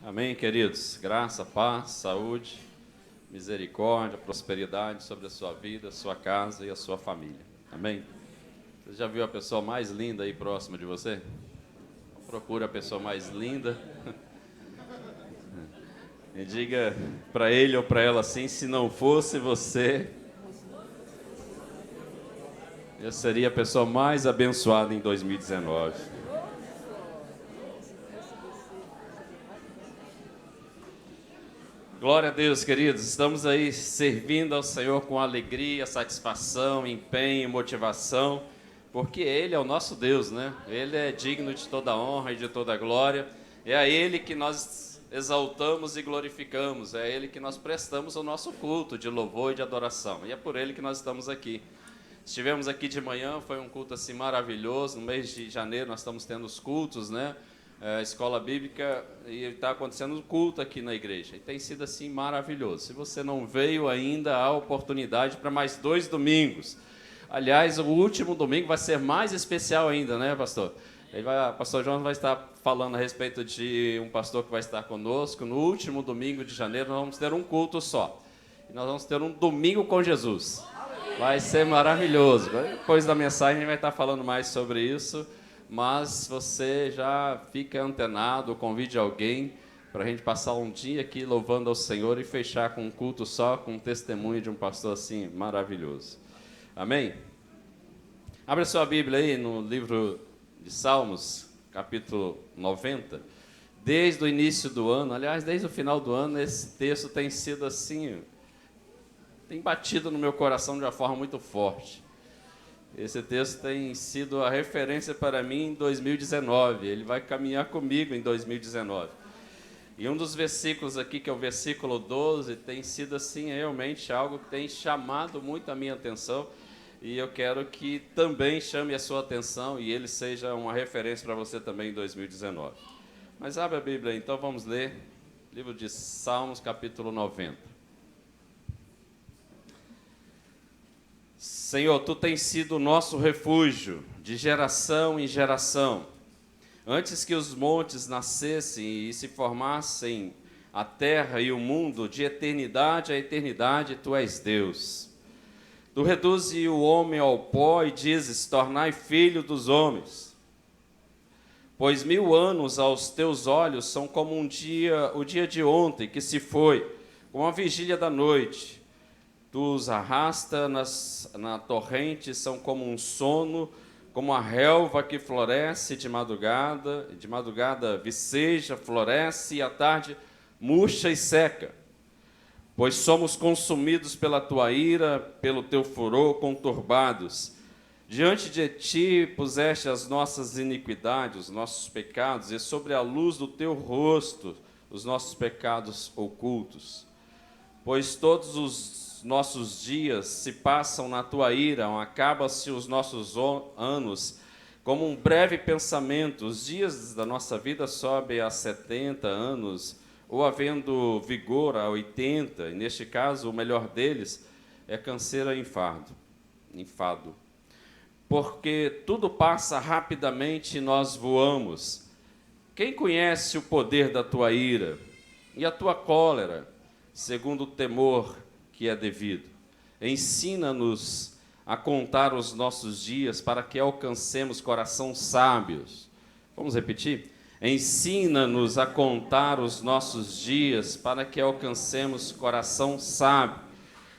Amém, queridos? Graça, paz, saúde, misericórdia, prosperidade sobre a sua vida, a sua casa e a sua família. Amém? Você já viu a pessoa mais linda aí próxima de você? Procura a pessoa mais linda e diga para ele ou para ela assim: se não fosse você, eu seria a pessoa mais abençoada em 2019. Glória a Deus, queridos. Estamos aí servindo ao Senhor com alegria, satisfação, empenho, motivação, porque Ele é o nosso Deus, né? Ele é digno de toda honra e de toda glória. É a Ele que nós exaltamos e glorificamos. É a Ele que nós prestamos o nosso culto de louvor e de adoração. E é por Ele que nós estamos aqui. Estivemos aqui de manhã, foi um culto assim maravilhoso. No mês de janeiro nós estamos tendo os cultos, né? Escola bíblica, e está acontecendo um culto aqui na igreja, e tem sido assim maravilhoso. Se você não veio ainda, há oportunidade para mais 2 domingos. Aliás, o último domingo vai ser mais especial ainda, né, pastor? O pastor João vai estar falando a respeito de um pastor que vai estar conosco. No último domingo de janeiro nós vamos ter um culto só, e nós vamos ter um domingo com Jesus. Vai ser maravilhoso. Depois da mensagem a gente vai estar falando mais sobre isso. Mas você já fica antenado, convide alguém para a gente passar um dia aqui louvando ao Senhor e fechar com um culto só, com um testemunho de um pastor assim maravilhoso. Amém? Abra sua Bíblia aí no livro de Salmos, capítulo 90. Desde o início do ano, aliás, desde o final do ano, esse texto tem sido assim, tem batido no meu coração de uma forma muito forte. Esse texto tem sido a referência para mim em 2019. Ele vai caminhar comigo em 2019. E um dos versículos aqui, que é o versículo 12, tem sido assim realmente algo que tem chamado muito a minha atenção. E eu quero que também chame a sua atenção e ele seja uma referência para você também em 2019. Mas abre a Bíblia, então vamos ler. Livro de Salmos, capítulo 90. Senhor, Tu tens sido o nosso refúgio, de geração em geração. Antes que os montes nascessem e se formassem a terra e o mundo, de eternidade a eternidade, Tu és Deus. Tu reduzes o homem ao pó e dizes: tornai filho dos homens. Pois 1000 anos aos Teus olhos são como o dia de ontem que se foi, como a vigília da noite. Tu os arrasta na torrente, são como um sono, como a relva que floresce de madrugada viceja, floresce, e à tarde murcha e seca. Pois somos consumidos pela tua ira, pelo teu furor, conturbados. Diante de ti puseste as nossas iniquidades, os nossos pecados, e sobre a luz do teu rosto os nossos pecados ocultos. Pois todos os nossos dias se passam na tua ira, acabam-se os nossos anos como um breve pensamento. Os dias da nossa vida sobem a 70 anos, ou havendo vigor a 80, e neste caso o melhor deles é canseira e enfado. Porque tudo passa rapidamente e nós voamos. Quem conhece o poder da tua ira e a tua cólera, segundo o temor que é devido? Ensina-nos a contar os nossos dias para que alcancemos coração sábios. Vamos repetir? Ensina-nos a contar os nossos dias para que alcancemos coração sábio.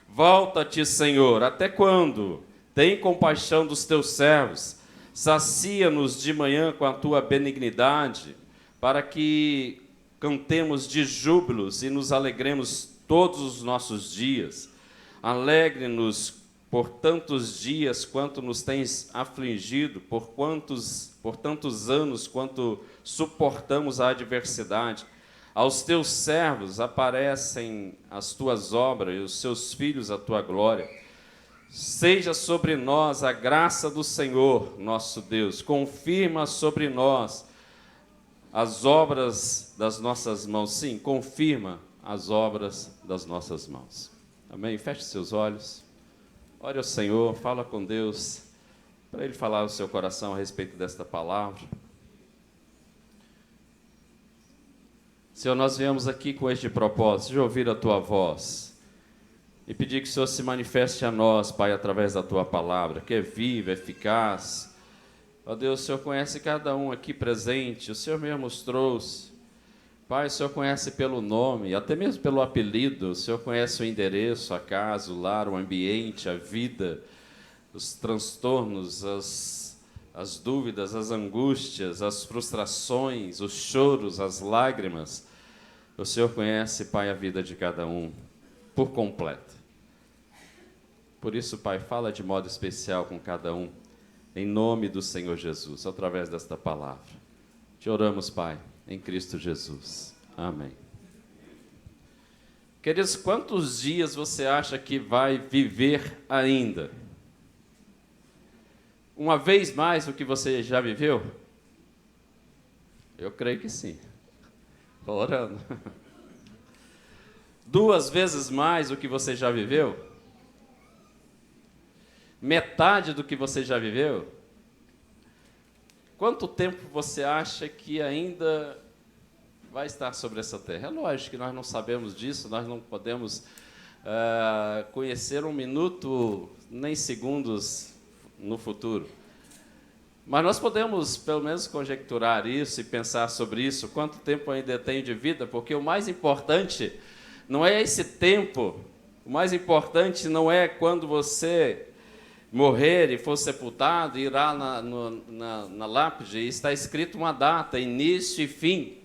Volta-te, Senhor, até quando? Tem compaixão dos teus servos. Sacia-nos de manhã com a tua benignidade, para que cantemos de júbilos e nos alegremos todos os nossos dias. Alegre-nos por tantos dias quanto nos tens afligido, por tantos anos quanto suportamos a adversidade. Aos teus servos aparecem as tuas obras e os seus filhos a tua glória. Seja sobre nós a graça do Senhor, nosso Deus. Confirma sobre nós as obras das nossas mãos. Sim, confirma as obras das nossas mãos. Amém? Feche seus olhos. Ore ao Senhor, fala com Deus, para Ele falar ao seu coração a respeito desta palavra. Senhor, nós viemos aqui com este propósito de ouvir a Tua voz e pedir que o Senhor se manifeste a nós, Pai, através da Tua palavra, que é viva, eficaz. Ó Deus, o Senhor conhece cada um aqui presente, o Senhor mesmo os trouxe. Pai, o Senhor conhece pelo nome, até mesmo pelo apelido, o Senhor conhece o endereço, a casa, o lar, o ambiente, a vida, os transtornos, as dúvidas, as angústias, as frustrações, os choros, as lágrimas. O Senhor conhece, Pai, a vida de cada um por completo. Por isso, Pai, fala de modo especial com cada um, em nome do Senhor Jesus, através desta palavra. Te oramos, Pai, em Cristo Jesus. Amém. Queridos, quantos dias você acha que vai viver ainda? Uma vez mais do que você já viveu? Eu creio que sim. Estou orando. 2 vezes mais do que você já viveu? Metade do que você já viveu? Quanto tempo você acha que ainda vai estar sobre essa terra? É lógico que nós não sabemos disso, nós não podemos conhecer um minuto, nem segundos no futuro. Mas nós podemos, pelo menos, conjecturar isso e pensar sobre isso, quanto tempo ainda tenho de vida, porque o mais importante não é esse tempo, o mais importante não é quando você morrer e for sepultado, irá na lápide e está escrito uma data, início e fim.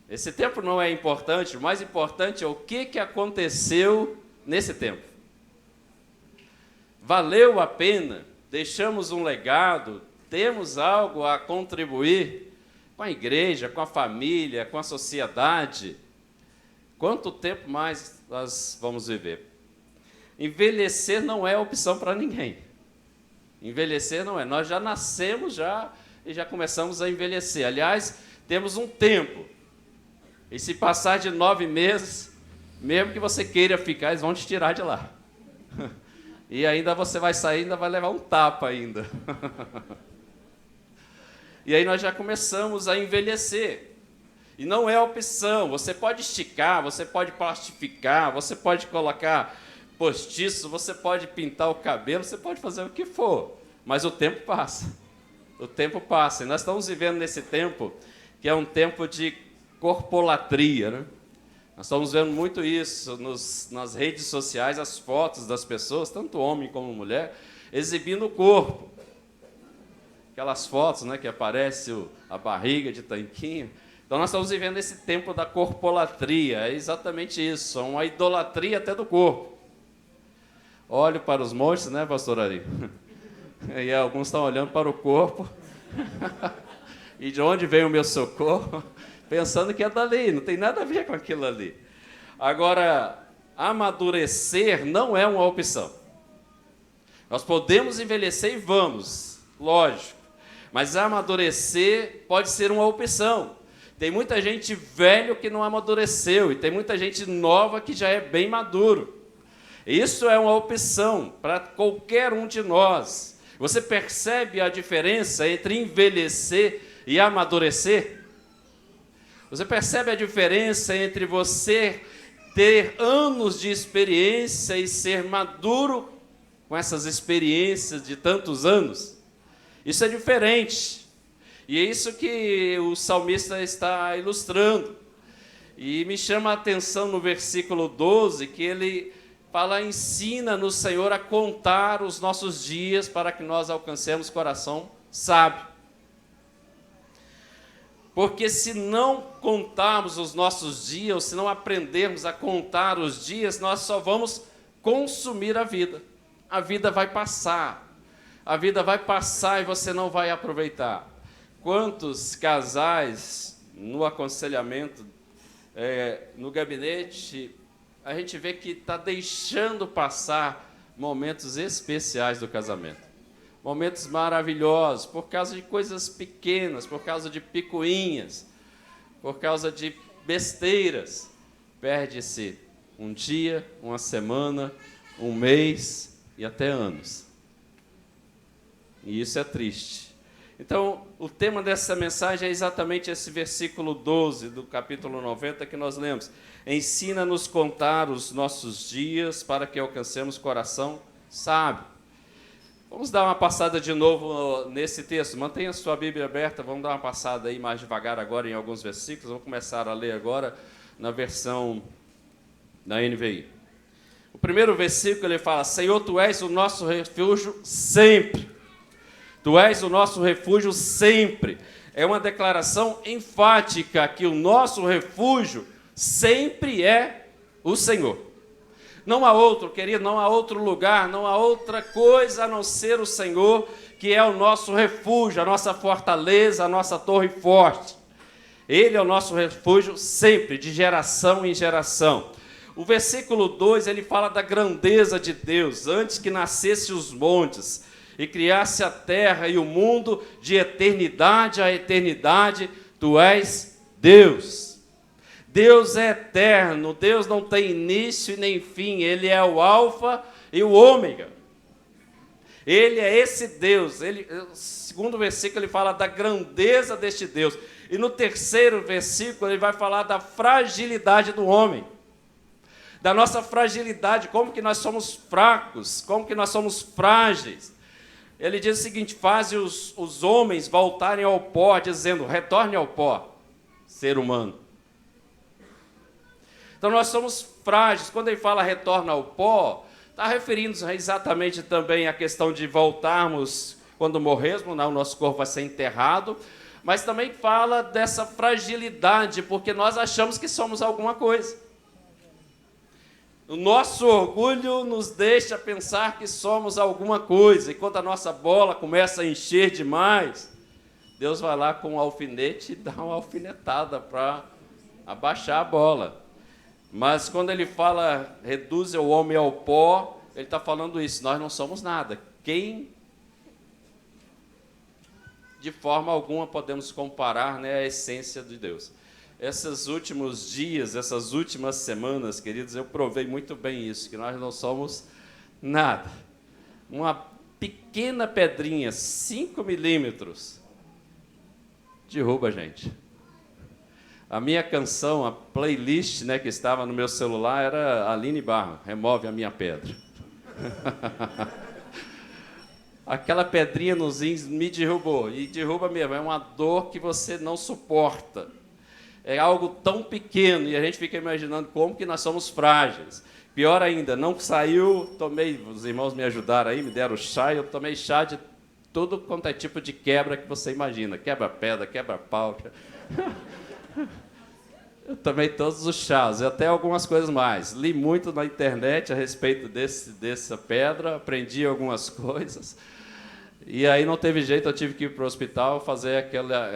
Esse tempo não é importante, o mais importante é o que aconteceu nesse tempo. Valeu a pena? Deixamos um legado? Temos algo a contribuir com a igreja, com a família, com a sociedade? Quanto tempo mais nós vamos viver? Envelhecer não é opção para ninguém. Envelhecer não é. Nós já nascemos e já começamos a envelhecer. Aliás, temos um tempo. E se passar de 9 meses, mesmo que você queira ficar, eles vão te tirar de lá. E ainda você vai sair, ainda vai levar um tapa ainda. E aí nós já começamos a envelhecer. E não é opção. Você pode esticar, você pode plastificar, você pode colocar postiço, você pode pintar o cabelo, você pode fazer o que for. Mas o tempo passa. O tempo passa. E nós estamos vivendo nesse tempo que é um tempo de corpolatria, né? Nós estamos vendo muito isso nas redes sociais, as fotos das pessoas, tanto homem como mulher, exibindo o corpo. Aquelas fotos, né, que aparece a barriga de tanquinho. Então nós estamos vivendo esse tempo da corpolatria, é exatamente isso, é uma idolatria até do corpo. Olho para os montes, né, pastor Ari? E alguns estão olhando para o corpo. E de onde vem o meu socorro? Pensando que é dali, não tem nada a ver com aquilo ali. Agora, amadurecer não é uma opção. Nós podemos envelhecer e vamos, lógico. Mas amadurecer pode ser uma opção. Tem muita gente velho que não amadureceu e tem muita gente nova que já é bem maduro. Isso é uma opção para qualquer um de nós. Você percebe a diferença entre envelhecer e amadurecer? Você percebe a diferença entre você ter anos de experiência e ser maduro com essas experiências de tantos anos? Isso é diferente. E é isso que o salmista está ilustrando. E me chama a atenção no versículo 12, que ele fala, ensina-nos, Senhor, a contar os nossos dias para que nós alcancemos coração sábio. Porque se não contarmos os nossos dias, ou se não aprendermos a contar os dias, nós só vamos consumir a vida. A vida vai passar. A vida vai passar e você não vai aproveitar. Quantos casais, no aconselhamento, no gabinete, a gente vê que está deixando passar momentos especiais do casamento. Momentos maravilhosos, por causa de coisas pequenas, por causa de picuinhas, por causa de besteiras. Perde-se um dia, uma semana, um mês e até anos. E isso é triste. Então, o tema dessa mensagem é exatamente esse versículo 12 do capítulo 90 que nós lemos. Ensina-nos contar os nossos dias para que alcancemos coração sábio. Vamos dar uma passada de novo nesse texto. Mantenha a sua Bíblia aberta, vamos dar uma passada aí mais devagar agora em alguns versículos. Vamos começar a ler agora na versão da NVI. O primeiro versículo ele fala: Senhor, Tu és o nosso refúgio sempre. Tu és o nosso refúgio sempre. É uma declaração enfática que o nosso refúgio sempre é o Senhor. Não há outro, querido, não há outro lugar, não há outra coisa a não ser o Senhor, que é o nosso refúgio, a nossa fortaleza, a nossa torre forte. Ele é o nosso refúgio sempre, de geração em geração. O versículo 2, ele fala da grandeza de Deus, antes que nascesse os montes e criasse a terra e o mundo, de eternidade a eternidade, Tu és Deus. Deus é eterno, Deus não tem início e nem fim, Ele é o alfa e o ômega. Ele é esse Deus. O segundo versículo ele fala da grandeza deste Deus. E no terceiro versículo ele vai falar da fragilidade do homem. Da nossa fragilidade, como que nós somos fracos, como que nós somos frágeis. Ele diz o seguinte: faze os homens voltarem ao pó, dizendo, retorne ao pó, ser humano. Então nós somos frágeis. Quando ele fala retorna ao pó, está referindo-se exatamente também à questão de voltarmos quando morrermos, o nosso corpo vai ser enterrado, mas também fala dessa fragilidade, porque nós achamos que somos alguma coisa. O nosso orgulho nos deixa pensar que somos alguma coisa, e quando a nossa bola começa a encher demais, Deus vai lá com um alfinete e dá uma alfinetada para abaixar a bola. Mas quando ele fala, reduz o homem ao pó, ele está falando isso, nós não somos nada. Quem, de forma alguma, podemos comparar, né, a essência de Deus. Esses últimos dias, essas últimas semanas, queridos, eu provei muito bem isso, que nós não somos nada. Uma pequena pedrinha, 5 milímetros, derruba a gente. A minha canção, a playlist, né, que estava no meu celular era Aline Barra, Remove a Minha Pedra. Aquela pedrinha nos rins me derrubou, e derruba mesmo, é uma dor que você não suporta. É algo tão pequeno, e a gente fica imaginando como que nós somos frágeis. Pior ainda, não saiu, os irmãos me ajudaram aí, me deram chá, eu tomei chá de tudo quanto é tipo de quebra que você imagina, quebra-pedra, quebra-pau. Eu tomei todos os chás, e até algumas coisas mais. Li muito na internet a respeito dessa pedra, aprendi algumas coisas, e aí não teve jeito, eu tive que ir para o hospital fazer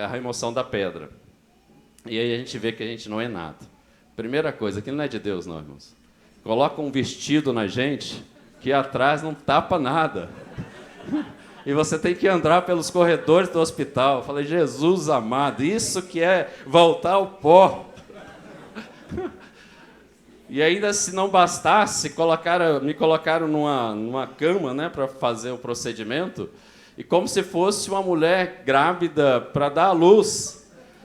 a remoção da pedra. E aí a gente vê que a gente não é nada. Primeira coisa, aquilo não é de Deus, não, irmãos. Coloca um vestido na gente que atrás não tapa nada. E você tem que andar pelos corredores do hospital. Eu falei, Jesus amado, isso que é voltar ao pó. E ainda se não bastasse, me colocaram numa cama, né, para fazer o procedimento, e como se fosse uma mulher grávida para dar à luz,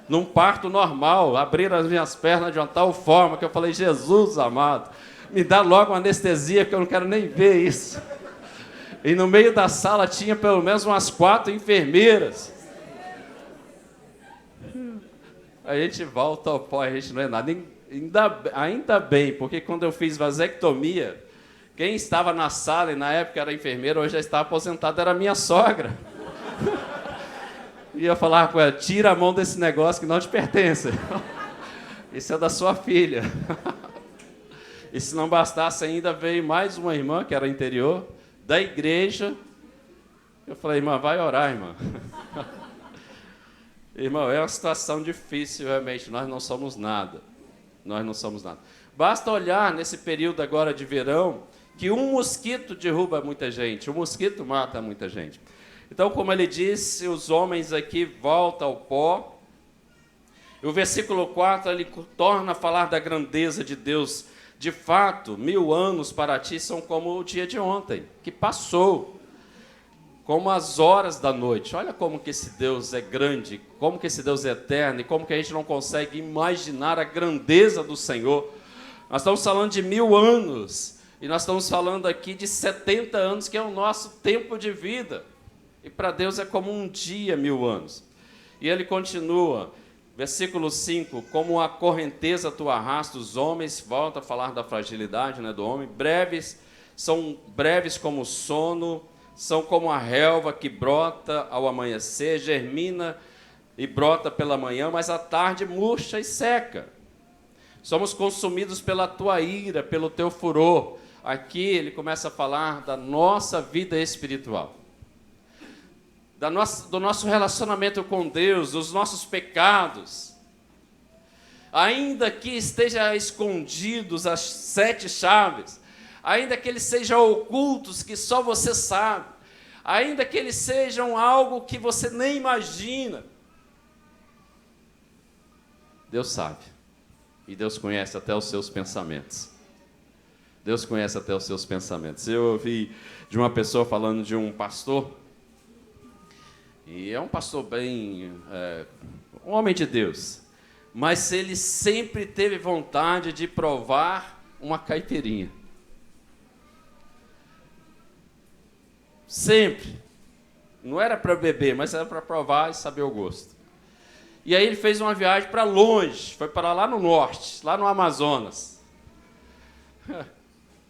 num parto normal, abriram as minhas pernas de uma tal forma que eu falei, Jesus amado, me dá logo uma anestesia que eu não quero nem ver isso. E no meio da sala tinha pelo menos umas 4 enfermeiras. A gente volta ao pó, a gente não é nada. Ainda bem, porque quando eu fiz vasectomia, quem estava na sala, e na época era enfermeira, hoje já está aposentada, era a minha sogra. E eu falava com ela, tira a mão desse negócio que não te pertence. Isso é da sua filha. E se não bastasse ainda, veio mais uma irmã, que era interior, da igreja. Eu falei, irmã, vai orar, irmã. Irmão, é uma situação difícil, realmente, nós não somos nada. Nós não somos nada. Basta olhar nesse período agora de verão, que um mosquito derruba muita gente, um mosquito mata muita gente. Então, como ele disse, os homens aqui voltam ao pó. E o versículo 4, ele torna a falar da grandeza de Deus. De fato, 1000 anos para ti são como o dia de ontem, que passou. como as horas da noite. Olha como que esse Deus é grande, como que esse Deus é eterno, e como que a gente não consegue imaginar a grandeza do Senhor. Nós estamos falando de 1000 anos, e nós estamos falando aqui de 70 anos, que é o nosso tempo de vida. E para Deus é como um dia, 1000 anos. E ele continua, versículo 5, como a correnteza tu arrasta os homens, volta a falar da fragilidade, né, do homem, são breves como o sono, são como a relva que brota ao amanhecer, germina e brota pela manhã, mas à tarde murcha e seca. Somos consumidos pela tua ira, pelo teu furor. Aqui ele começa a falar da nossa vida espiritual, do nosso relacionamento com Deus, dos nossos pecados. Ainda que estejam escondidos as 7 chaves, ainda que eles sejam ocultos, que só você sabe, ainda que eles sejam algo que você nem imagina, Deus sabe, e Deus conhece até os seus pensamentos. Deus conhece até os seus pensamentos. Eu ouvi de uma pessoa falando de um pastor, e é um pastor bem, um homem de Deus, mas ele sempre teve vontade de provar uma caipirinha. Sempre. Não era para beber, mas era para provar e saber o gosto. E aí ele fez uma viagem para longe, foi para lá no norte, lá no Amazonas.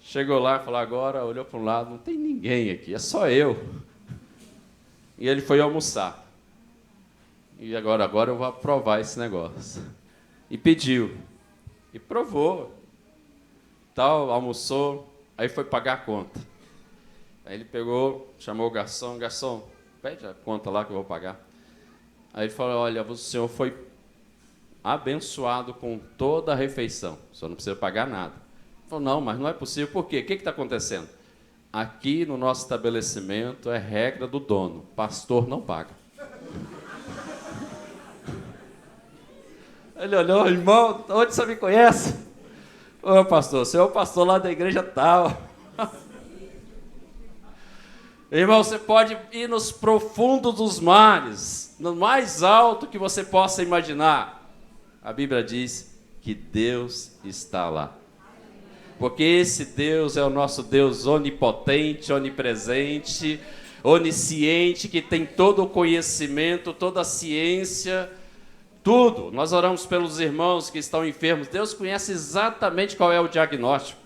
Chegou lá e falou, agora olhou para um lado, não tem ninguém aqui, é só eu. E ele foi almoçar. E agora eu vou provar esse negócio. E pediu. E provou. Tal, almoçou, aí foi pagar a conta. Aí ele pegou, chamou o garçom, pede a conta lá que eu vou pagar. Aí ele falou, olha, o senhor foi abençoado com toda a refeição, o senhor não precisa pagar nada. Ele falou, não, mas não é possível, por quê? O que está acontecendo? Aqui no nosso estabelecimento é regra do dono, pastor não paga. Ele olhou, irmão, onde você me conhece? Ô pastor, o senhor é o pastor lá da igreja tal. Irmão, você pode ir nos profundos dos mares, no mais alto que você possa imaginar. A Bíblia diz que Deus está lá. Porque esse Deus é o nosso Deus onipotente, onipresente, onisciente, que tem todo o conhecimento, toda a ciência, tudo. Nós oramos pelos irmãos que estão enfermos. Deus conhece exatamente qual é o diagnóstico.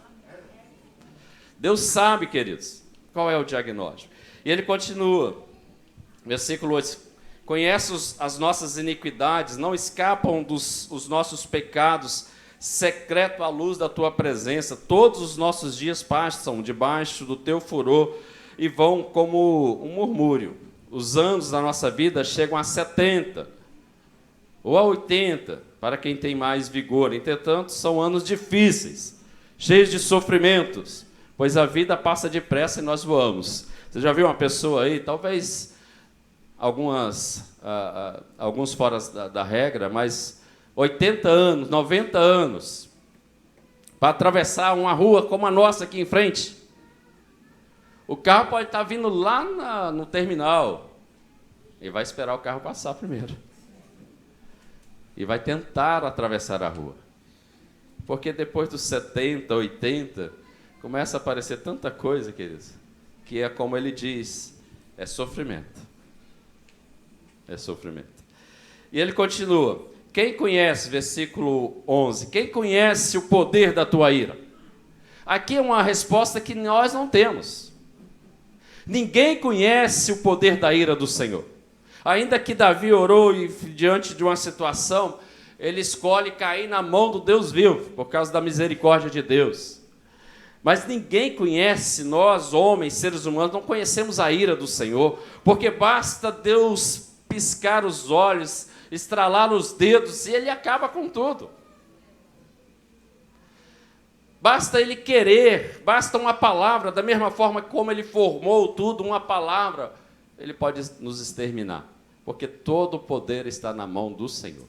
Deus sabe, queridos, qual é o diagnóstico. E ele continua, versículo 8, conhece as nossas iniquidades, não escapam os nossos pecados, secreto à luz da tua presença, todos os nossos dias passam debaixo do teu furor e vão como um murmúrio. Os anos da nossa vida chegam a 70 ou a 80, para quem tem mais vigor. Entretanto, são anos difíceis, cheios de sofrimentos, pois a vida passa depressa e nós voamos. Você já viu uma pessoa aí, talvez alguns fora da regra, mas 80 anos, 90 anos, para atravessar uma rua como a nossa aqui em frente. O carro pode estar vindo lá no terminal, e vai esperar o carro passar primeiro. E vai tentar atravessar a rua. Porque depois dos 70, 80, começa a aparecer tanta coisa, queridos, que é como ele diz, é sofrimento. É sofrimento. E ele continua, quem conhece, versículo 11, quem conhece o poder da tua ira? Aqui é uma resposta que nós não temos. Ninguém conhece o poder da ira do Senhor. Ainda que Davi orou e diante de uma situação, ele escolhe cair na mão do Deus vivo, por causa da misericórdia de Deus. Mas ninguém conhece, nós, homens, seres humanos, não conhecemos a ira do Senhor, porque basta Deus piscar os olhos, estralar os dedos, e Ele acaba com tudo. Basta Ele querer, basta uma palavra, da mesma forma como Ele formou tudo, uma palavra, Ele pode nos exterminar, porque todo o poder está na mão do Senhor.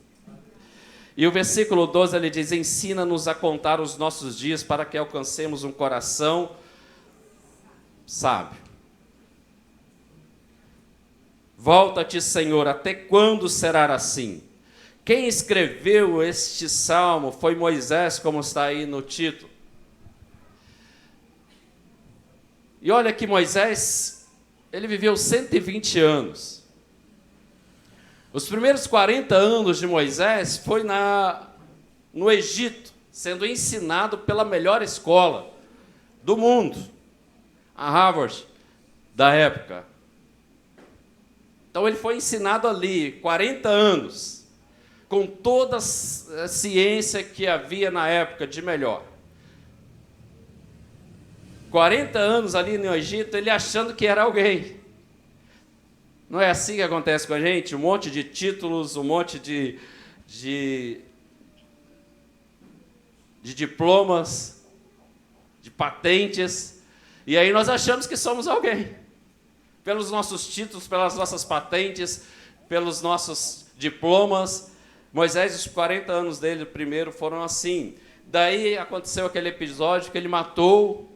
E o versículo 12, ele diz, ensina-nos a contar os nossos dias para que alcancemos um coração sábio. Volta-te, Senhor, até quando será assim? Quem escreveu este salmo foi Moisés, como está aí no título. E olha que Moisés, ele viveu 120 anos. Os primeiros 40 anos de Moisés foi no Egito, sendo ensinado pela melhor escola do mundo, a Harvard da época. Então ele foi ensinado ali 40 anos, com toda a ciência que havia na época de melhor. 40 anos ali no Egito, ele achando que era alguém. Não é assim que acontece com a gente? Um monte de títulos, um monte de diplomas, de patentes, e aí nós achamos que somos alguém. Pelos nossos títulos, pelas nossas patentes, pelos nossos diplomas. Moisés, os 40 anos dele primeiro foram assim. Daí aconteceu aquele episódio que ele matou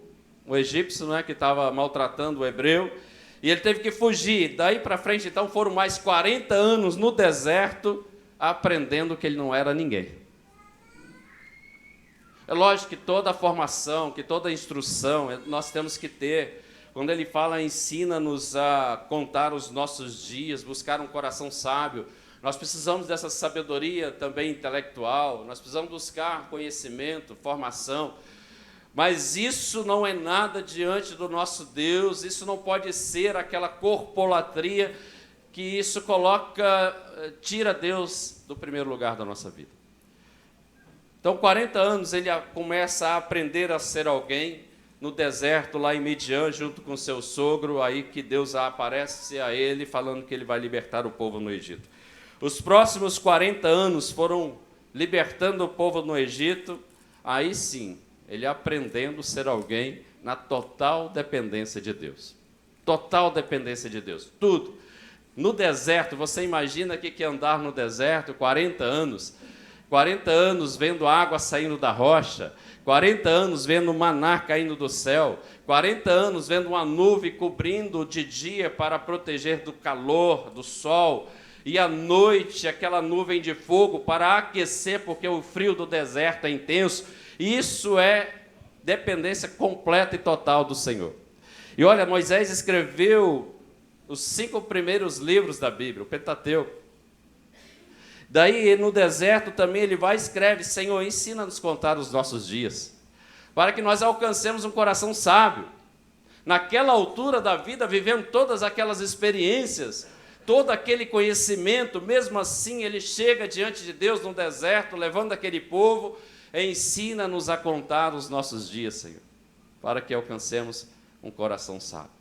o egípcio, né, que estava maltratando o hebreu, e ele teve que fugir. Daí para frente, então, foram mais 40 anos no deserto, aprendendo que ele não era ninguém. É lógico que toda a formação, que toda a instrução, nós temos que ter. Quando ele fala, ensina-nos a contar os nossos dias, buscar um coração sábio, nós precisamos dessa sabedoria também intelectual, nós precisamos buscar conhecimento, formação, mas isso não é nada diante do nosso Deus, isso não pode ser aquela corpolatria que isso tira Deus do primeiro lugar da nossa vida. Então, 40 anos ele começa a aprender a ser alguém no deserto, lá em Midian, junto com seu sogro, aí que Deus aparece a ele, falando que ele vai libertar o povo no Egito. Os próximos 40 anos foram libertando o povo no Egito, aí sim, ele aprendendo a ser alguém na total dependência de Deus. Total dependência de Deus, tudo. No deserto, você imagina o que é andar no deserto, 40 anos vendo água saindo da rocha, 40 anos vendo maná caindo do céu, 40 anos vendo uma nuvem cobrindo de dia para proteger do calor, do sol, e à noite aquela nuvem de fogo para aquecer, porque o frio do deserto é intenso. Isso é dependência completa e total do Senhor. E olha, Moisés escreveu os 5 primeiros livros da Bíblia, o Pentateuco. Daí, no deserto também, ele vai e escreve: Senhor, ensina-nos a contar os nossos dias, para que nós alcancemos um coração sábio. Naquela altura da vida, vivendo todas aquelas experiências, todo aquele conhecimento, mesmo assim, ele chega diante de Deus no deserto, levando aquele povo: ensina-nos a contar os nossos dias, Senhor, para que alcancemos um coração sábio.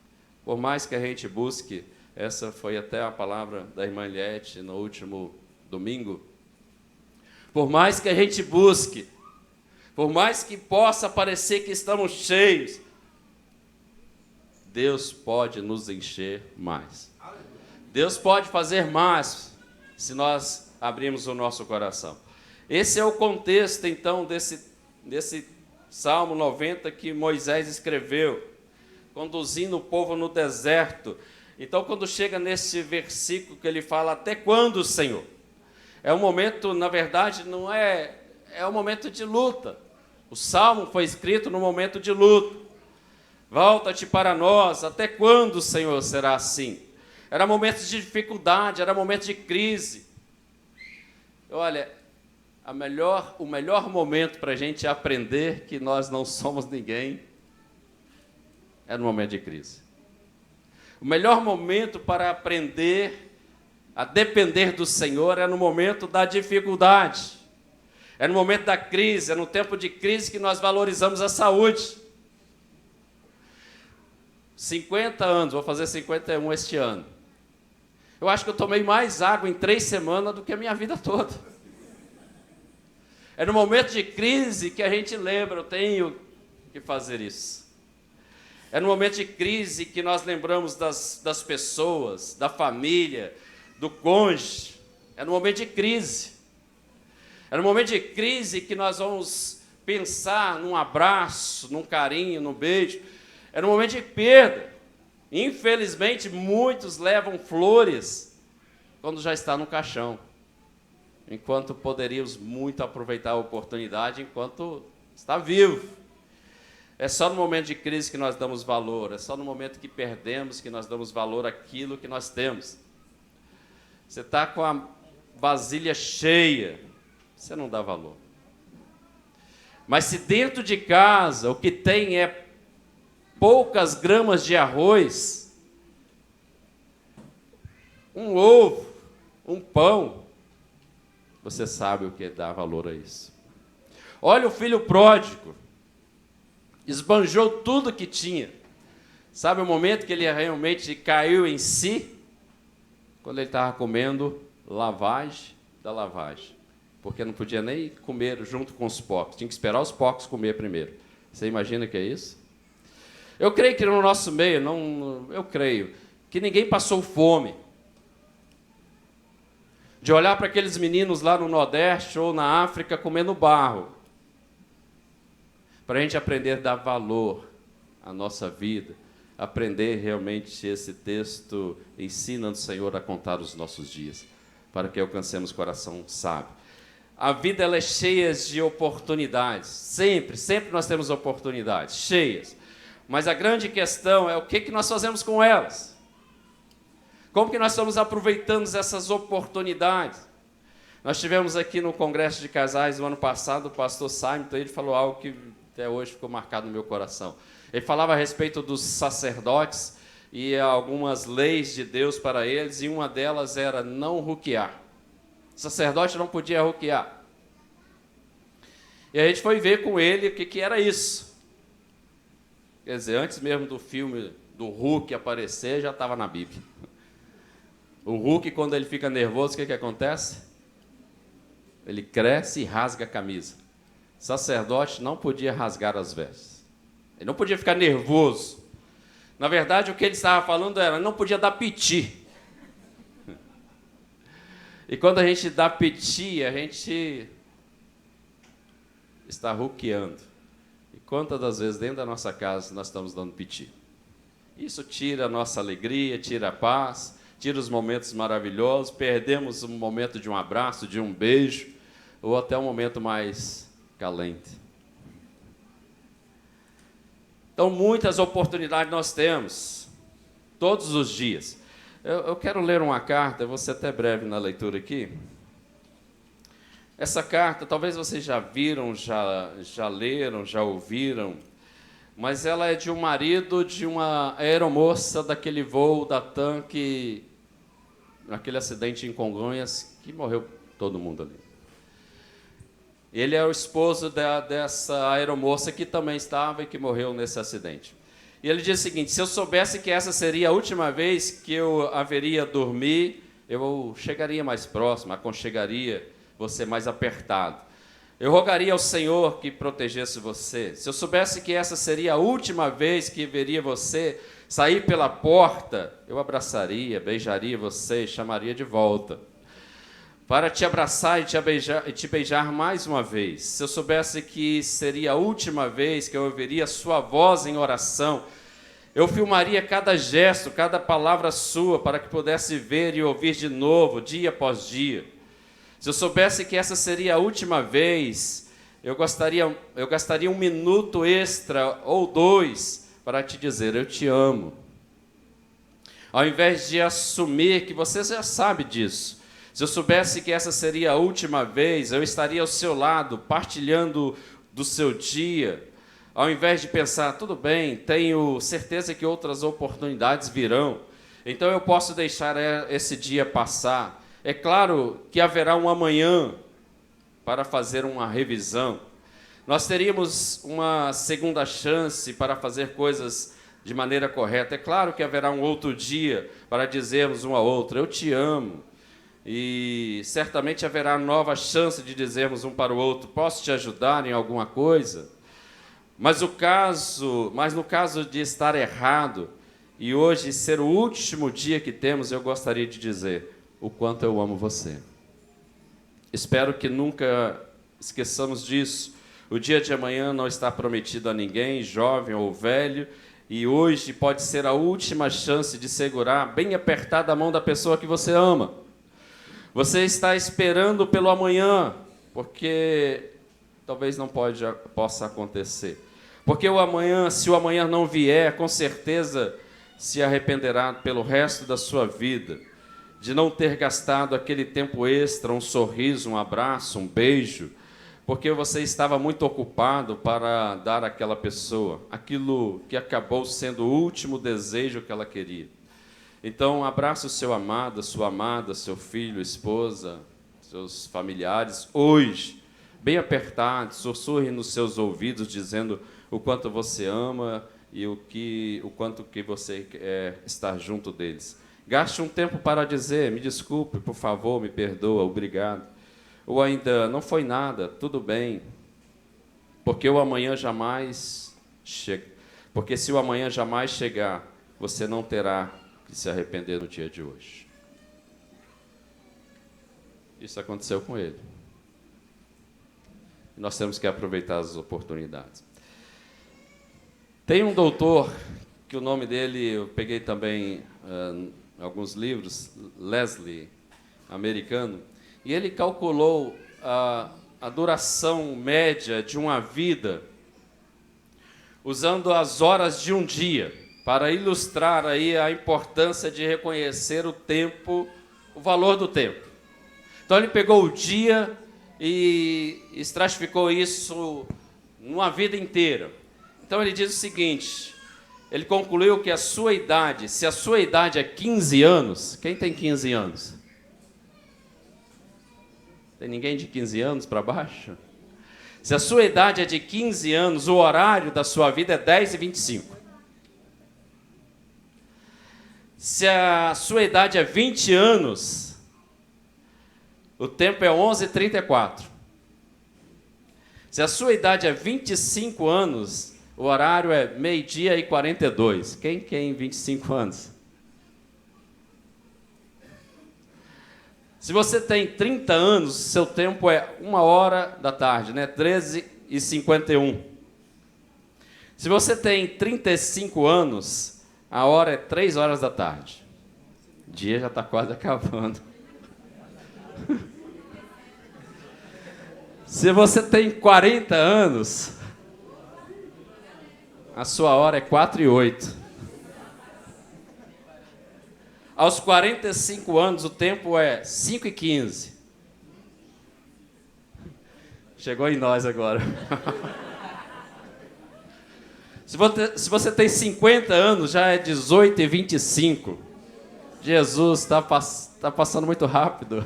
Por mais que a gente busque, essa foi até a palavra da irmã Eliette no último domingo, por mais que a gente busque, por mais que possa parecer que estamos cheios, Deus pode nos encher mais. Deus pode fazer mais se nós abrirmos o nosso coração. Esse é o contexto, então, desse Salmo 90 que Moisés escreveu, conduzindo o povo no deserto. Então, quando chega nesse versículo que ele fala: até quando, Senhor? É um momento, na verdade, não é um momento de luta. O Salmo foi escrito no momento de luta. Volta-te para nós, até quando, Senhor, será assim? Era momento de dificuldade, era momento de crise. Olha, o melhor momento para a gente aprender que nós não somos ninguém é no momento de crise. O melhor momento para aprender a depender do Senhor é no momento da dificuldade, é no momento da crise, é no tempo de crise que nós valorizamos a saúde. 50 anos, vou fazer 51 este ano. Eu acho que eu tomei mais água em 3 semanas do que a minha vida toda. É no momento de crise que a gente lembra: eu tenho que fazer isso. É no momento de crise que nós lembramos das pessoas, da família, do cônjuge. É no momento de crise. É no momento de crise que nós vamos pensar num abraço, num carinho, num beijo. É no momento de perda. Infelizmente, muitos levam flores quando já está no caixão, enquanto poderíamos muito aproveitar a oportunidade enquanto está vivo. É só no momento de crise que nós damos valor, é só no momento que perdemos que nós damos valor àquilo que nós temos. Você está com a vasilha cheia, você não dá valor. Mas se dentro de casa o que tem é poucas gramas de arroz, um ovo, um pão, você sabe o que é dar valor a isso. Olha o filho pródigo, esbanjou tudo que tinha. Sabe o momento que ele realmente caiu em si? Quando ele estava comendo lavagem da lavagem. Porque não podia nem comer junto com os porcos. Tinha que esperar os porcos comer primeiro. Você imagina que é isso? Eu creio que no nosso meio, eu creio, que ninguém passou fome. De olhar para aqueles meninos lá no Nordeste ou na África comendo barro. Para a gente aprender a dar valor à nossa vida. Aprender realmente esse texto ensina o Senhor a contar os nossos dias. Para que alcancemos coração sábio. A vida ela é cheia de oportunidades. Sempre nós temos oportunidades, cheias. Mas a grande questão é o que nós fazemos com elas. Como que nós estamos aproveitando essas oportunidades? Nós tivemos aqui no Congresso de Casais, no ano passado, o pastor Simon, ele falou algo que até hoje ficou marcado no meu coração. Ele falava a respeito dos sacerdotes e algumas leis de Deus para eles, e uma delas era não ruquear. O sacerdote não podia ruquear. E a gente foi ver com ele o que era isso. Quer dizer, antes mesmo do filme do Hulk aparecer, já estava na Bíblia. O Hulk, quando ele fica nervoso, o que acontece? Ele cresce e rasga a camisa. O sacerdote não podia rasgar as vestes. Ele não podia ficar nervoso. Na verdade, o que ele estava falando era, não podia dar piti. E quando a gente dá piti, a gente está ruqueando. E quantas das vezes dentro da nossa casa nós estamos dando piti? Isso tira a nossa alegria, tira a paz, tira os momentos maravilhosos, perdemos o momento de um abraço, de um beijo, ou até um momento mais calente. Então, muitas oportunidades nós temos, todos os dias. Eu quero ler uma carta, eu vou ser até breve na leitura aqui. Essa carta, talvez vocês já viram, já leram, já ouviram, mas ela é de um marido de uma aeromoça daquele voo da TAM naquele acidente em Congonhas, que morreu todo mundo ali. Ele é o esposo dessa aeromoça que também estava e que morreu nesse acidente. E ele diz o seguinte, se eu soubesse que essa seria a última vez que eu haveria dormir, eu chegaria mais próximo, aconchegaria você mais apertado. Eu rogaria ao Senhor que protegesse você. Se eu soubesse que essa seria a última vez que veria você sair pela porta, eu abraçaria, beijaria você e chamaria de volta, para te abraçar e te beijar mais uma vez. Se eu soubesse que seria a última vez que eu ouviria sua voz em oração, eu filmaria cada gesto, cada palavra sua, para que pudesse ver e ouvir de novo, dia após dia. Se eu soubesse que essa seria a última vez, eu gastaria um minuto extra ou 2 para te dizer, eu te amo. Ao invés de assumir que você já sabe disso, se eu soubesse que essa seria a última vez, eu estaria ao seu lado, partilhando do seu dia, ao invés de pensar, tudo bem, tenho certeza que outras oportunidades virão, então eu posso deixar esse dia passar. É claro que haverá um amanhã para fazer uma revisão. Nós teríamos uma segunda chance para fazer coisas de maneira correta. É claro que haverá um outro dia para dizermos um ao outro, eu te amo. E certamente haverá nova chance de dizermos um para o outro, posso te ajudar em alguma coisa? Mas no caso de estar errado, e hoje ser o último dia que temos, eu gostaria de dizer o quanto eu amo você. Espero que nunca esqueçamos disso. O dia de amanhã não está prometido a ninguém, jovem ou velho, E hoje pode ser a última chance de segurar bem apertada a mão da pessoa que você ama. Você está esperando pelo amanhã, porque talvez não possa acontecer. Porque o amanhã, se o amanhã não vier, com certeza se arrependerá pelo resto da sua vida de não ter gastado aquele tempo extra, um sorriso, um abraço, um beijo, porque você estava muito ocupado para dar àquela pessoa aquilo que acabou sendo o último desejo que ela queria. Então, abraça o seu amado, a sua amada, seu filho, esposa, seus familiares, hoje, bem apertado, sussurre nos seus ouvidos, dizendo o quanto você ama e o quanto que você quer estar junto deles. Gaste um tempo para dizer, me desculpe, por favor, me perdoa, obrigado. Ou ainda, não foi nada, tudo bem, porque o amanhã jamais chega. Porque se o amanhã jamais chegar, você não terá que se arrepender no dia de hoje. Isso aconteceu com ele. Nós temos que aproveitar as oportunidades. Tem um doutor, que o nome dele, eu peguei também alguns livros, Leslie, americano, e ele calculou a duração média de uma vida usando as horas de um dia, para ilustrar aí a importância de reconhecer o tempo, o valor do tempo. Então ele pegou o dia e estratificou isso numa vida inteira. Então ele diz o seguinte, ele concluiu que a sua idade, se a sua idade é 15 anos, quem tem 15 anos? Tem ninguém de 15 anos para baixo? Se a sua idade é de 15 anos, o horário da sua vida é 10h25. Se a sua idade é 20 anos, o tempo é 11h34. Se a sua idade é 25 anos, o horário é 12h42. Quem tem 25 anos? Se você tem 30 anos, seu tempo é 13h, né? 13h51. Se você tem 35 anos, a hora é 3h. O dia já está quase acabando. Se você tem 40 anos, a sua hora é 4h08. Aos 45 anos, o tempo é 5h15. Chegou em nós agora. Se você tem 50 anos, já é 18h25. Jesus, está passando muito rápido.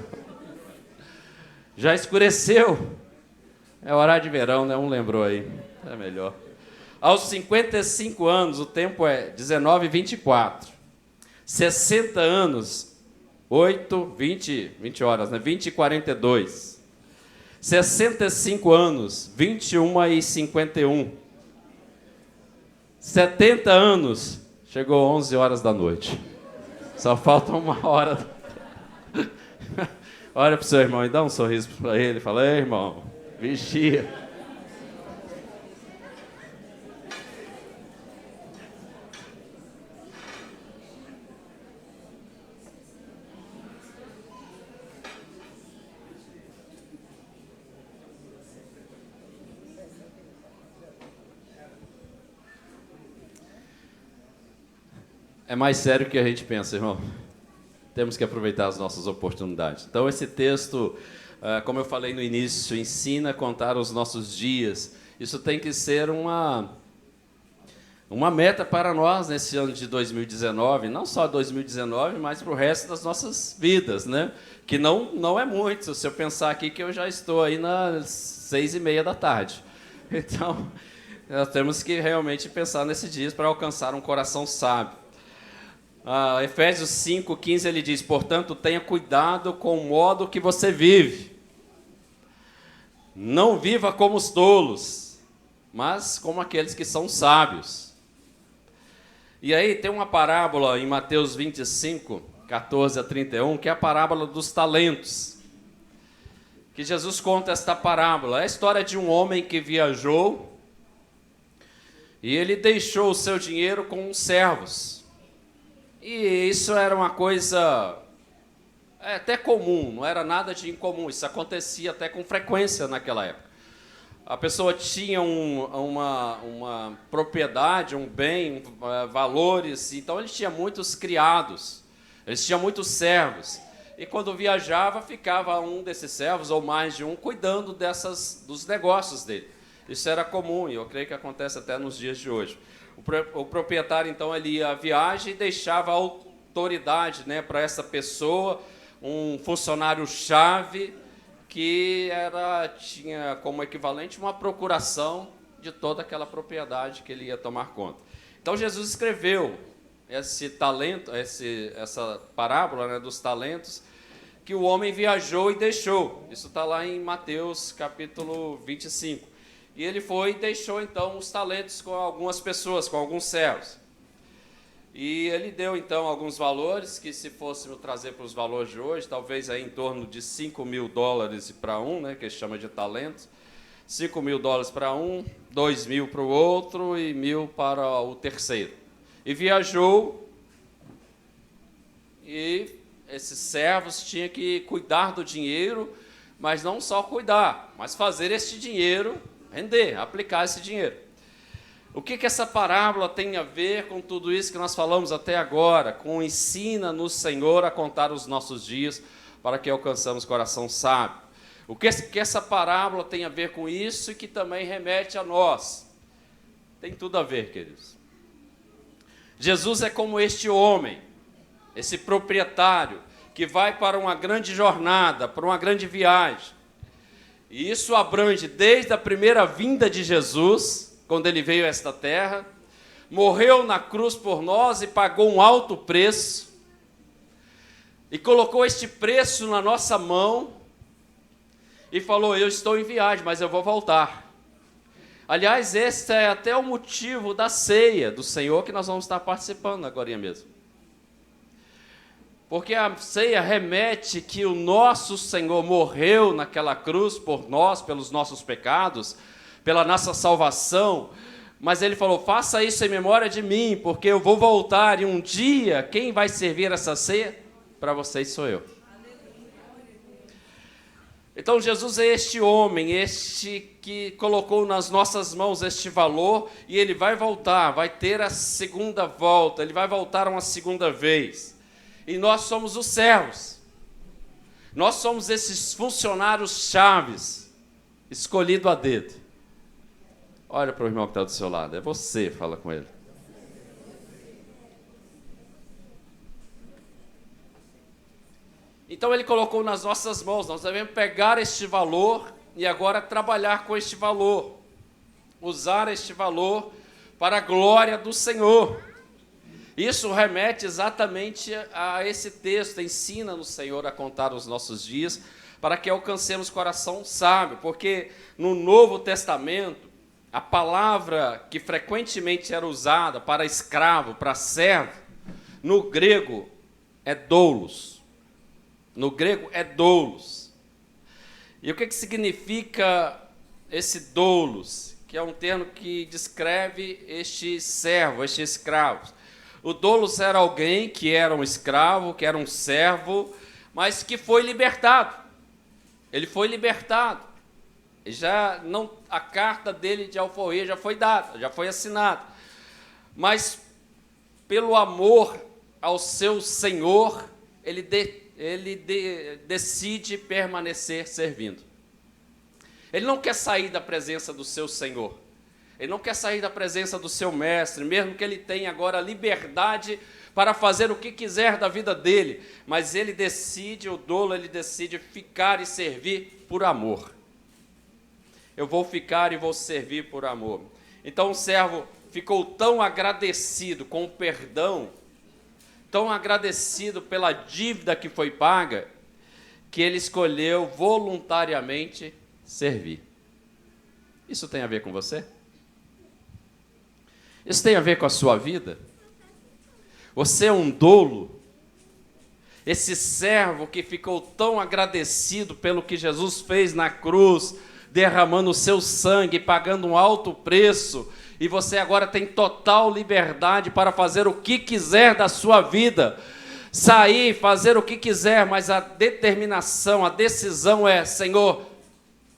Já escureceu. É horário de verão, né? Um lembrou aí. É melhor. Aos 55 anos, o tempo é 19h24. 60 anos, 20 horas, né? 20h42. 65 anos, 21h51. 70 anos, chegou 11h da noite. Só falta 1h. Olha para o seu irmão e dá um sorriso para ele. Fala, ei, irmão, vigia. É mais sério do que a gente pensa, irmão. Temos que aproveitar as nossas oportunidades. Então, esse texto, como eu falei no início, ensina a contar os nossos dias. Isso tem que ser uma meta para nós nesse ano de 2019, não só 2019, mas para o resto das nossas vidas, né? Que não é muito, se eu pensar aqui que eu já estou aí nas 6h30. Então, nós temos que realmente pensar nesses dias para alcançar um coração sábio. Efésios 5:15 ele diz, portanto, tenha cuidado com o modo que você vive. Não viva como os tolos, mas como aqueles que são sábios. E aí tem uma parábola em Mateus 25:14-31, que é a parábola dos talentos. Que Jesus conta esta parábola. É a história de um homem que viajou E ele deixou o seu dinheiro com os servos. E isso era uma coisa até comum, não era nada de incomum. Isso acontecia até com frequência naquela época. A pessoa tinha uma propriedade, um bem, valores, então ele tinha muitos criados, eles tinham muitos servos. E quando viajava, ficava um desses servos, ou mais de um, cuidando dos negócios dele. Isso era comum, e eu creio que acontece até nos dias de hoje. O proprietário, então, ele ia à viagem e deixava a autoridade, né, para essa pessoa, um funcionário-chave, que tinha como equivalente uma procuração de toda aquela propriedade que ele ia tomar conta. Então, Jesus escreveu essa parábola, né, dos talentos, que o homem viajou e deixou. Isso está lá em Mateus, capítulo 25. E ele foi e deixou, então, os talentos com algumas pessoas, com alguns servos. E ele deu, então, alguns valores, que se fôssemos trazer para os valores de hoje, talvez aí em torno de $5.000 para um, né, que ele chama de talentos. $5.000 para um, 2.000 para o outro e 1.000 para o terceiro. E viajou, e esses servos tinham que cuidar do dinheiro, mas não só cuidar, mas fazer este dinheiro render, aplicar esse dinheiro. O que essa parábola tem a ver com tudo isso que nós falamos até agora? Com ensina-nos, Senhor, a contar os nossos dias para que alcançamos coração sábio. O que essa parábola tem a ver com isso e que também remete a nós? Tem tudo a ver, queridos. Jesus é como este homem, esse proprietário, que vai para uma grande jornada, para uma grande viagem. E isso abrange desde a primeira vinda de Jesus, quando ele veio a esta terra, morreu na cruz por nós e pagou um alto preço, e colocou este preço na nossa mão, e falou, eu estou em viagem, mas eu vou voltar. Aliás, este é até o motivo da ceia do Senhor, que nós vamos estar participando agora mesmo. Porque a ceia remete que o nosso Senhor morreu naquela cruz por nós, pelos nossos pecados, pela nossa salvação, mas ele falou, faça isso em memória de mim, porque eu vou voltar e um dia, quem vai servir essa ceia? Para vocês sou eu. Então Jesus é este homem, este que colocou nas nossas mãos este valor, e ele vai voltar, vai ter a segunda volta, ele vai voltar uma segunda vez. E nós somos os servos. Nós somos esses funcionários chaves, escolhido a dedo. Olha para o irmão que está do seu lado, é você, fala com ele. Então ele colocou nas nossas mãos, nós devemos pegar este valor e agora trabalhar com este valor. Usar este valor para a glória do Senhor. Isso remete exatamente a esse texto, ensina-nos, Senhor, a contar os nossos dias, para que alcancemos coração sábio, porque no Novo Testamento, a palavra que frequentemente era usada para escravo, para servo, no grego é doulos. No grego é doulos. E o que significa esse doulos? Que é um termo que descreve este servo, este escravo. O doulos era alguém que era um escravo, que era um servo, mas que foi libertado. Ele foi libertado. A carta dele de alforria já foi dada, já foi assinada. Mas, pelo amor ao seu Senhor, ele decide permanecer servindo. Ele não quer sair da presença do seu Senhor. Ele não quer sair da presença do seu mestre, mesmo que ele tenha agora liberdade para fazer o que quiser da vida dele. Mas ele decide, o dolo, ele decide ficar e servir por amor. Eu vou ficar e vou servir por amor. Então o servo ficou tão agradecido com o perdão, tão agradecido pela dívida que foi paga, que ele escolheu voluntariamente servir. Isso tem a ver com você? Isso tem a ver com a sua vida? Você é um dolo? Esse servo que ficou tão agradecido pelo que Jesus fez na cruz, derramando o seu sangue, pagando um alto preço, e você agora tem total liberdade para fazer o que quiser da sua vida, sair, fazer o que quiser, mas a determinação, a decisão é: Senhor,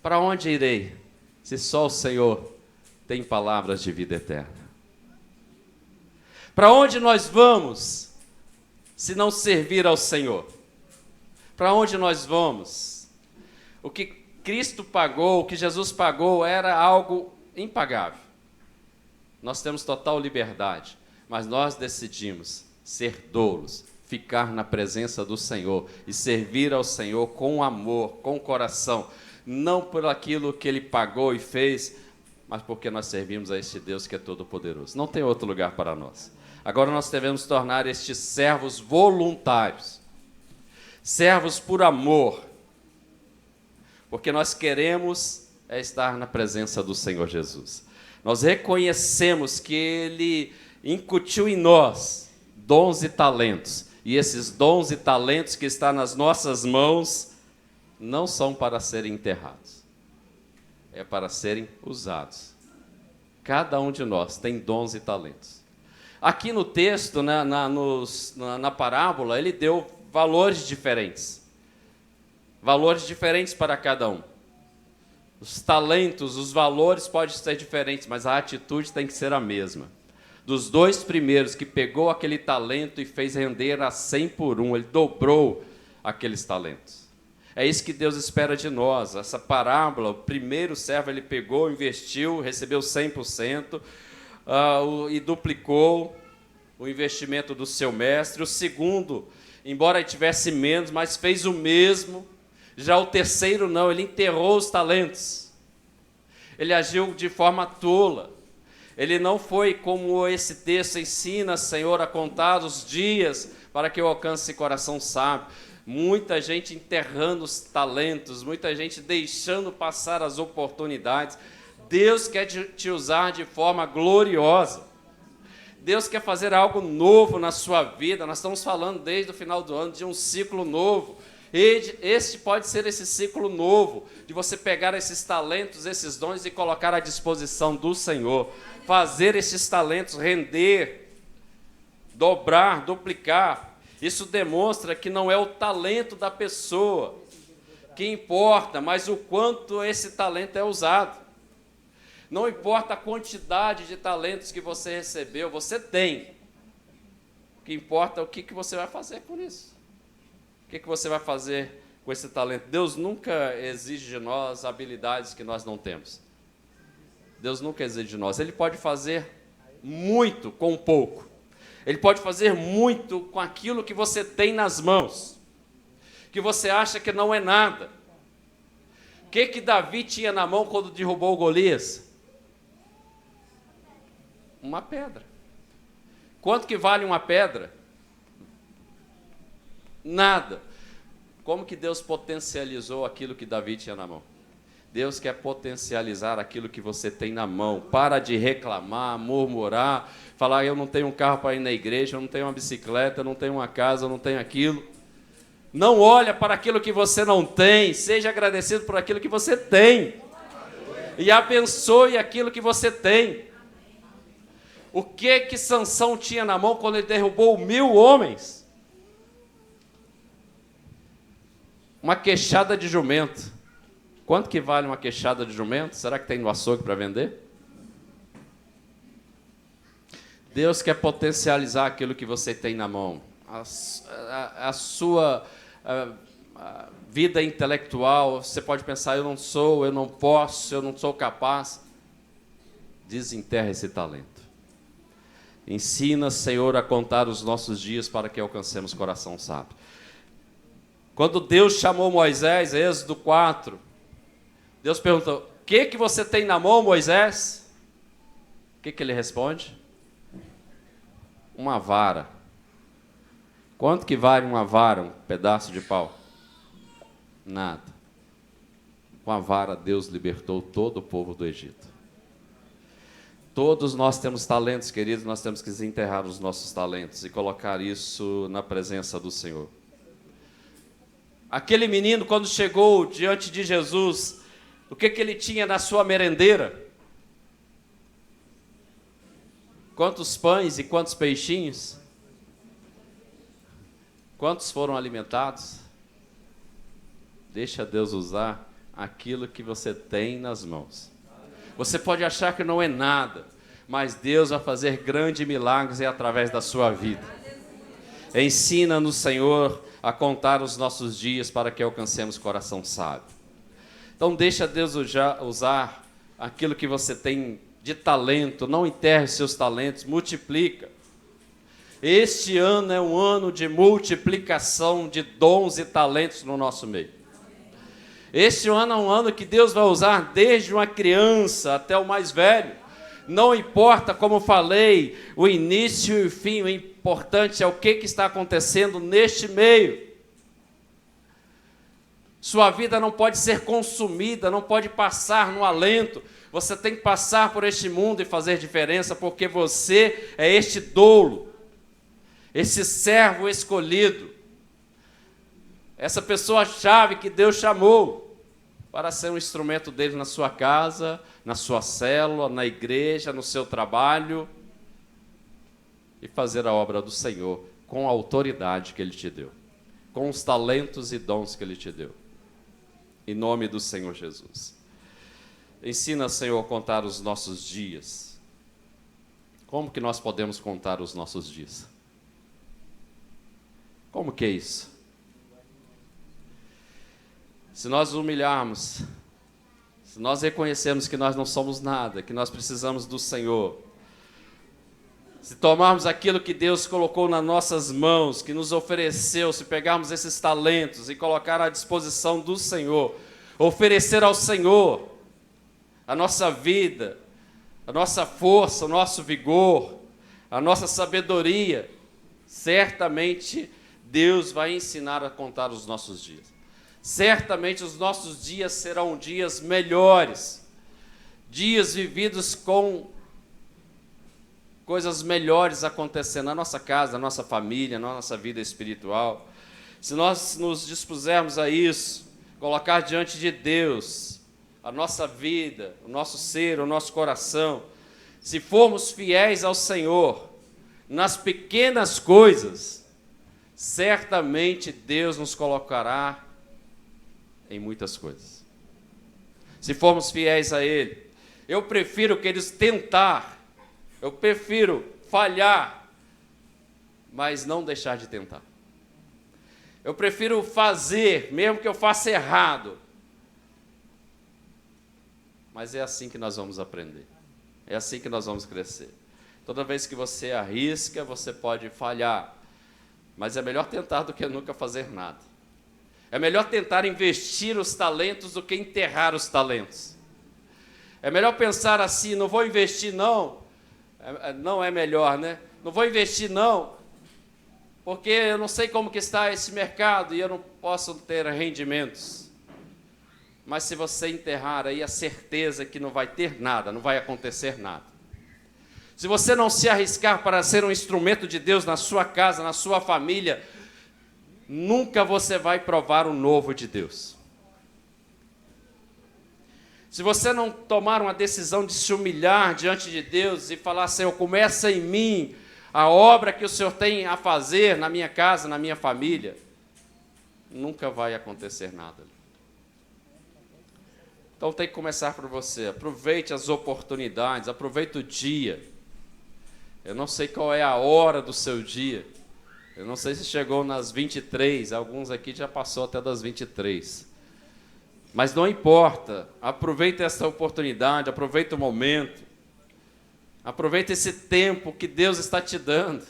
para onde irei, se só o Senhor tem palavras de vida eterna? Para onde nós vamos, se não servir ao Senhor? Para onde nós vamos? O que Cristo pagou, o que Jesus pagou, era algo impagável. Nós temos total liberdade, mas nós decidimos ser doulos, ficar na presença do Senhor e servir ao Senhor com amor, com coração, não por aquilo que Ele pagou e fez, mas porque nós servimos a este Deus que é todo-poderoso. Não tem outro lugar para nós. Agora nós devemos tornar estes servos voluntários, servos por amor, porque nós queremos estar na presença do Senhor Jesus. Nós reconhecemos que Ele incutiu em nós dons e talentos, e esses dons e talentos que estão nas nossas mãos não são para serem enterrados, é para serem usados. Cada um de nós tem dons e talentos. Aqui no texto, na parábola, ele deu valores diferentes para cada um. Os talentos, os valores podem ser diferentes, mas a atitude tem que ser a mesma. Dos dois primeiros, que pegou aquele talento e fez render a 100 por um, ele dobrou aqueles talentos. É isso que Deus espera de nós. Essa parábola, o primeiro servo, ele pegou, investiu, recebeu 100%, e duplicou o investimento do seu mestre. O segundo, embora ele tivesse menos, mas fez o mesmo. Já o terceiro não, ele enterrou os talentos. Ele agiu de forma tola. Ele não foi como esse texto ensina, Senhor, a contar os dias para que eu alcance esse coração sábio. Muita gente enterrando os talentos, muita gente deixando passar as oportunidades. Deus quer te usar de forma gloriosa. Deus quer fazer algo novo na sua vida. Nós estamos falando desde o final do ano de um ciclo novo. Este pode ser esse ciclo novo, de você pegar esses talentos, esses dons e colocar à disposição do Senhor. Fazer esses talentos render, dobrar, duplicar. Isso demonstra que não é o talento da pessoa que importa, mas o quanto esse talento é usado. Não importa a quantidade de talentos que você recebeu, você tem. O que importa é o que você vai fazer com isso. O que você vai fazer com esse talento? Deus nunca exige de nós habilidades que nós não temos. Deus nunca exige de nós. Ele pode fazer muito com pouco. Ele pode fazer muito com aquilo que você tem nas mãos, que você acha que não é nada. O que Davi tinha na mão quando derrubou Golias? Uma pedra. Quanto que vale uma pedra? Nada. Como que Deus potencializou aquilo que Davi tinha na mão? Deus quer potencializar aquilo que você tem na mão. Para de reclamar, murmurar, falar: eu não tenho um carro para ir na igreja, eu não tenho uma bicicleta, eu não tenho uma casa, eu não tenho aquilo. Não olha para aquilo que você não tem, seja agradecido por aquilo que você tem. E abençoe aquilo que você tem. O que Sansão tinha na mão quando ele derrubou 1000 homens? Uma queixada de jumento. Quanto que vale uma queixada de jumento? Será que tem no açougue para vender? Deus quer potencializar aquilo que você tem na mão. A sua vida intelectual, você pode pensar: eu não sou, eu não posso, eu não sou capaz. Desenterra esse talento. Ensina, Senhor, a contar os nossos dias para que alcancemos coração sábio. Quando Deus chamou Moisés, Êxodo 4, Deus perguntou: o que você tem na mão, Moisés? O que ele responde? Uma vara. Quanto que vale uma vara, um pedaço de pau? Nada. Com a vara, Deus libertou todo o povo do Egito. Todos nós temos talentos, queridos, nós temos que desenterrar os nossos talentos e colocar isso na presença do Senhor. Aquele menino, quando chegou diante de Jesus, O que ele tinha na sua merendeira? Quantos pães e quantos peixinhos? Quantos foram alimentados? Deixa Deus usar aquilo que você tem nas mãos. Você pode achar que não é nada, mas Deus vai fazer grandes milagres através da sua vida. Ensina-nos, Senhor, a contar os nossos dias para que alcancemos coração sábio. Então deixa Deus usar aquilo que você tem de talento, não enterre seus talentos, multiplica. Este ano é um ano de multiplicação de dons e talentos no nosso meio. Este ano é um ano que Deus vai usar desde uma criança até o mais velho. Não importa, como falei, o início e o fim, o importante é o que está acontecendo neste meio. Sua vida não pode ser consumida, não pode passar no alento. Você tem que passar por este mundo e fazer diferença, porque você é este doulo, esse servo escolhido, essa pessoa-chave que Deus chamou para ser um instrumento dele na sua casa, na sua célula, na igreja, no seu trabalho, e fazer a obra do Senhor com a autoridade que Ele te deu, com os talentos e dons que Ele te deu. Em nome do Senhor Jesus. Ensina, Senhor, a contar os nossos dias. Como que nós podemos contar os nossos dias? Como que é isso? Se nós humilharmos, se nós reconhecermos que nós não somos nada, que nós precisamos do Senhor, se tomarmos aquilo que Deus colocou nas nossas mãos, que nos ofereceu, se pegarmos esses talentos e colocar à disposição do Senhor, oferecer ao Senhor a nossa vida, a nossa força, o nosso vigor, a nossa sabedoria, certamente Deus vai ensinar a contar os nossos dias. Certamente os nossos dias serão dias melhores, dias vividos com coisas melhores acontecendo na nossa casa, na nossa família, na nossa vida espiritual. Se nós nos dispusermos a isso, colocar diante de Deus a nossa vida, o nosso ser, o nosso coração, se formos fiéis ao Senhor nas pequenas coisas, certamente Deus nos colocará em muitas coisas. Se formos fiéis a Ele, eu prefiro, queridos, tentar, eu prefiro falhar, mas não deixar de tentar. Eu prefiro fazer, mesmo que eu faça errado, mas é assim que nós vamos aprender, é assim que nós vamos crescer. Toda vez que você arrisca, você pode falhar, mas é melhor tentar do que nunca fazer nada. É melhor tentar investir os talentos do que enterrar os talentos. É melhor pensar assim, não vou investir não, não é melhor, né? Não vou investir não, porque eu não sei como que está esse mercado e eu não posso ter rendimentos. Mas se você enterrar aí, a certeza que não vai ter nada, não vai acontecer nada. Se você não se arriscar para ser um instrumento de Deus na sua casa, na sua família, nunca você vai provar o novo de Deus. Se você não tomar uma decisão de se humilhar diante de Deus e falar, Senhor, começa em mim a obra que o Senhor tem a fazer na minha casa, na minha família, nunca vai acontecer nada. Então tem que começar por você. Aproveite as oportunidades, aproveite o dia. Eu não sei qual é a hora do seu dia. Eu não sei se chegou nas 23, alguns aqui já passou até das 23. Mas não importa, aproveita essa oportunidade, aproveita o momento, aproveita esse tempo que Deus está te dando.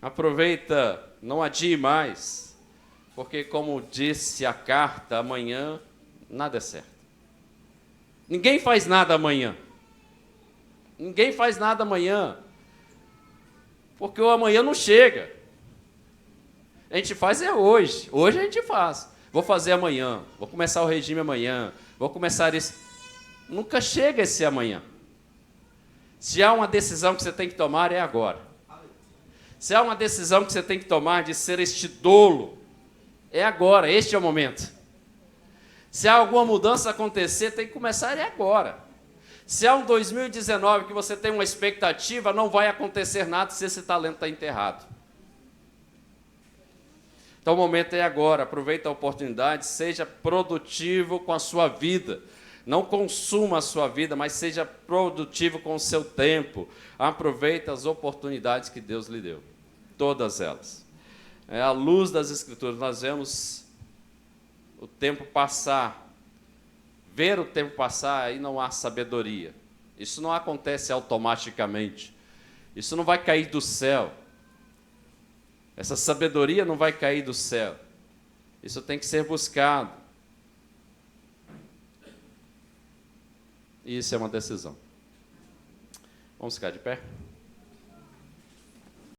Aproveita, não adie mais, porque como disse a carta, amanhã nada é certo. Ninguém faz nada amanhã. Ninguém faz nada amanhã, porque o amanhã não chega. A gente faz é hoje. Hoje a gente faz. Vou fazer amanhã. Vou começar o regime amanhã. Vou começar isso. Nunca chega esse amanhã. Se há uma decisão que você tem que tomar, é agora. Se há uma decisão que você tem que tomar de ser este dolo, é agora. Este é o momento. Se há alguma mudança acontecer, tem que começar agora. Se há um 2019 que você tem uma expectativa, não vai acontecer nada se esse talento está enterrado. Então o momento é agora, aproveita a oportunidade, seja produtivo com a sua vida. Não consuma a sua vida, mas seja produtivo com o seu tempo. Aproveita as oportunidades que Deus lhe deu, todas elas. À luz das Escrituras, nós vemos o tempo passar. Ver o tempo passar, aí não há sabedoria. Isso não acontece automaticamente. Isso não vai cair do céu. Essa sabedoria não vai cair do céu. Isso tem que ser buscado. E isso é uma decisão. Vamos ficar de pé?